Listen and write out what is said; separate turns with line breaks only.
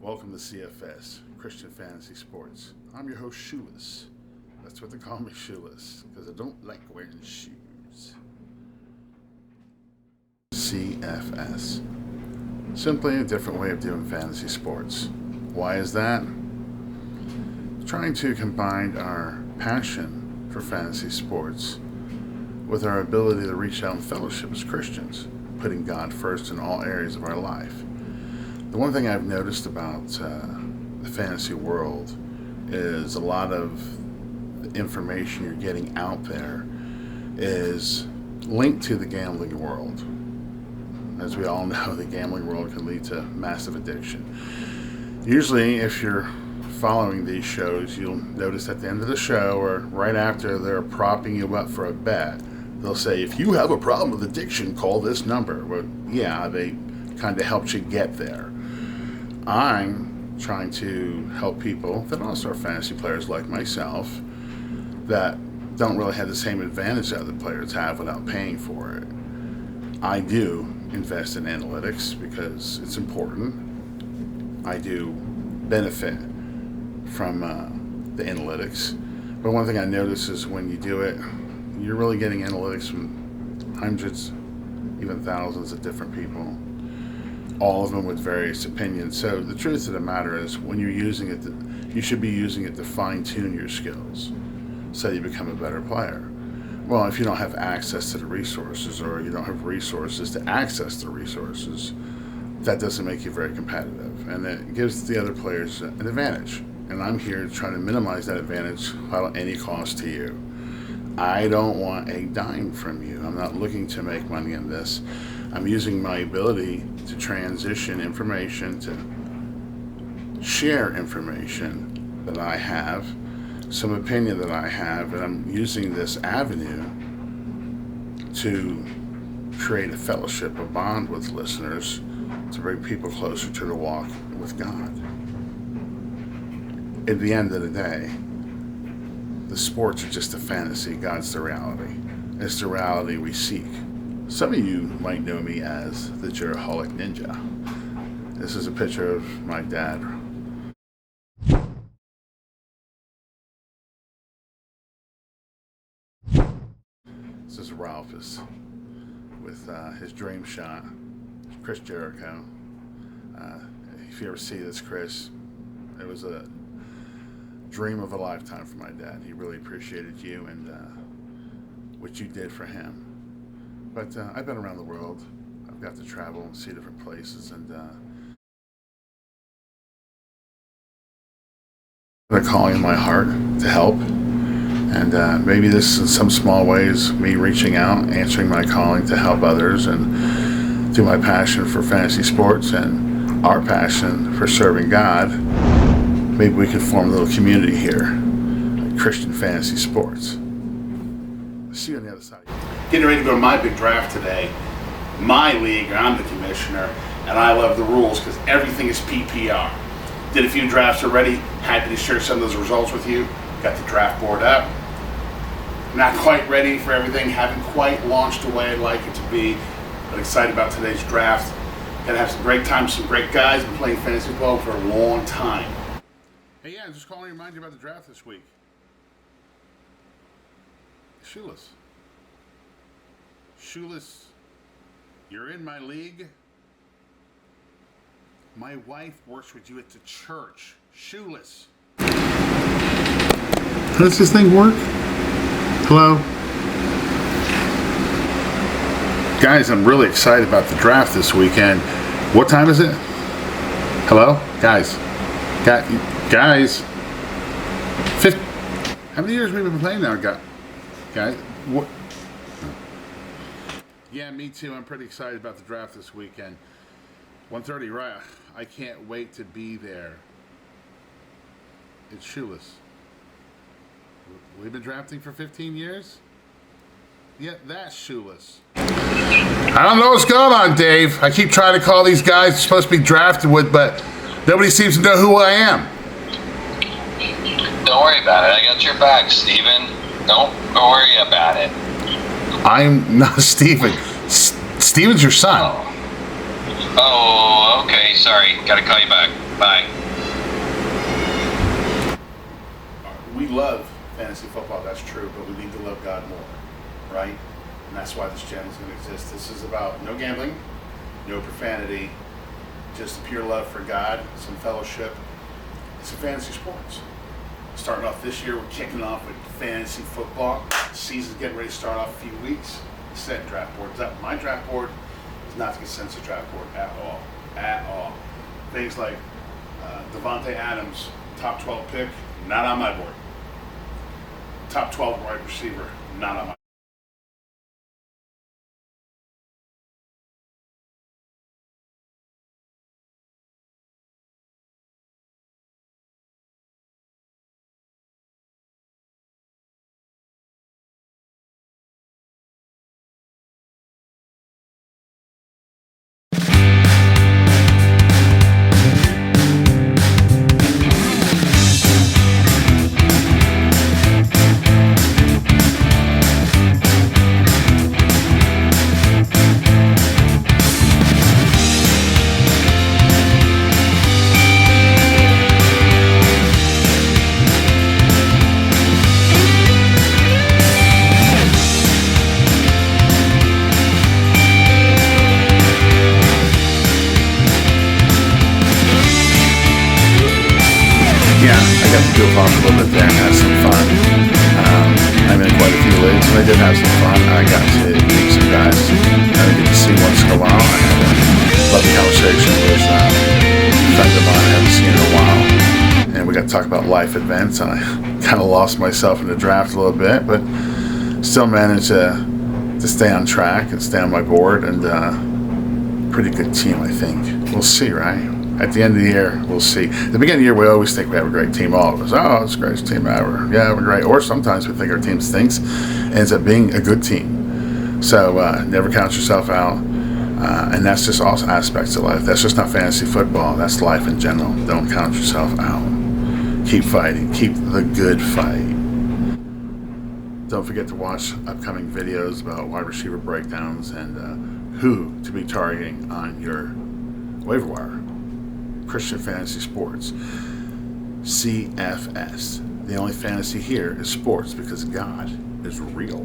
Welcome to CFS, Christian Fantasy Sports. I'm your host, Shoeless. That's what they call me, Shoeless, because I don't like wearing shoes. CFS. Simply a different way of doing fantasy sports. Why is that? Trying to combine our passion for fantasy sports with our ability to reach out and fellowship as Christians, putting God first in all areas of our life. The one thing I've noticed about the fantasy world is a lot of the information you're getting out there is linked to the gambling world. As we all know, the gambling world can lead to massive addiction. Usually, if you're following these shows, you'll notice at the end of the show or right after they're propping you up for a bet, they'll say, if you have a problem with addiction, call this number. Well, yeah, they kind of helped you get there. I'm trying to help people that also are fantasy players like myself that don't really have the same advantage that other players have without paying for it. I do invest in analytics because it's important. I do benefit from the analytics. But one thing I notice is when you do it, you're really getting analytics from hundreds, even thousands of different people, all of them with various opinions. So the truth of the matter is when you're using it, you should be using it to fine-tune your skills so you become a better player. Well, if you don't have access to the resources or you don't have resources to access the resources, that doesn't make you very competitive. And it gives the other players an advantage. And I'm here trying to minimize that advantage without any cost to you. I don't want a dime from you. I'm not looking to make money in this. I'm using my ability to transition information, to share information that I have, some opinion that I have, and I'm using this avenue to create a fellowship, a bond with listeners, to bring people closer to the walk with God. At the end of the day, the sports are just a fantasy. God's the reality. It's the reality we seek. Some of you might know me as the Jeraholic Ninja. This is a picture of my dad. This is Ralphus with his dream shot, Chris Jericho. If you ever see this, Chris, it was a dream of a lifetime for my dad. He really appreciated you and what you did for him. But I've been around the world. I've got to travel and see different places, and they're calling in my heart to help. And maybe this in some small ways, me reaching out, answering my calling to help others and through my passion for fantasy sports and our passion for serving God. Maybe we could form a little community here at Christian Fantasy Sports. See you on the other side. Getting ready to go to my big draft today. My league, I'm the commissioner, and I love the rules because everything is PPR. Did a few drafts already. Happy to share some of those results with you. Got the draft board up. Not quite ready for everything. Haven't quite launched the way I'd like it to be, but excited about today's draft. Gonna have some great time, some great guys. Been playing fantasy football for a long time. Hey, yeah, I'm just calling to remind you about the draft this week. Shoeless. Shoeless, you're in my league. My wife works with you at the church. Shoeless. How does this thing work? Hello? Guys, I'm really excited about the draft this weekend. What time is it? Hello? Guys. Guys. How many years have we been playing now, guys? What? Yeah, me too. I'm pretty excited about the draft this weekend. 1:30, right? I can't wait to be there. It's Shoeless. We've been drafting for 15 years? Yeah, that's Shoeless. I don't know what's going on, Dave. I keep trying to call these guys you're supposed to be drafted with, but nobody seems to know who I am.
Don't worry about it. I got your back, Steven. Don't worry about it.
I'm not Steven. Steven's your son.
Oh, okay. Sorry. Gotta call you back. Bye.
We love fantasy football, that's true, but we need to love God more, right? And that's why this channel is going to exist. This is about no gambling, no profanity, just pure love for God, some fellowship. It's a fantasy sports. Starting off this year, we're kicking off with fantasy football. Season's getting ready to start off a few weeks. Set draft board. My draft board is not the consensus draft board at all. At all. Things like Devontae Adams, top 12 pick, not on my board. Top 12 wide receiver, not on my board. Yeah, I got to go off a little bit there and have some fun. I'm in quite a few leagues, and I did have some fun. I got to meet some guys I get to see once in a while. I had a lovely conversation with a friend of mine I haven't seen in a while, and we got to talk about life events, and I kind of lost myself in the draft a little bit, but still managed to stay on track and stay on my board, and pretty good team, I think. We'll see, right? At the end of the year, we'll see. At the beginning of the year, we always think we have a great team, all of us. Oh, it's the greatest team ever. Yeah, we're great. Or sometimes we think our team stinks. It ends up being a good team. So never count yourself out. And that's just all aspects of life. That's just not fantasy football. That's life in general. Don't count yourself out. Keep fighting. Keep the good fight. Don't forget to watch upcoming videos about wide receiver breakdowns and who to be targeting on your waiver wire. Christian Fantasy Sports, CFS. The only fantasy here is sports because God is real.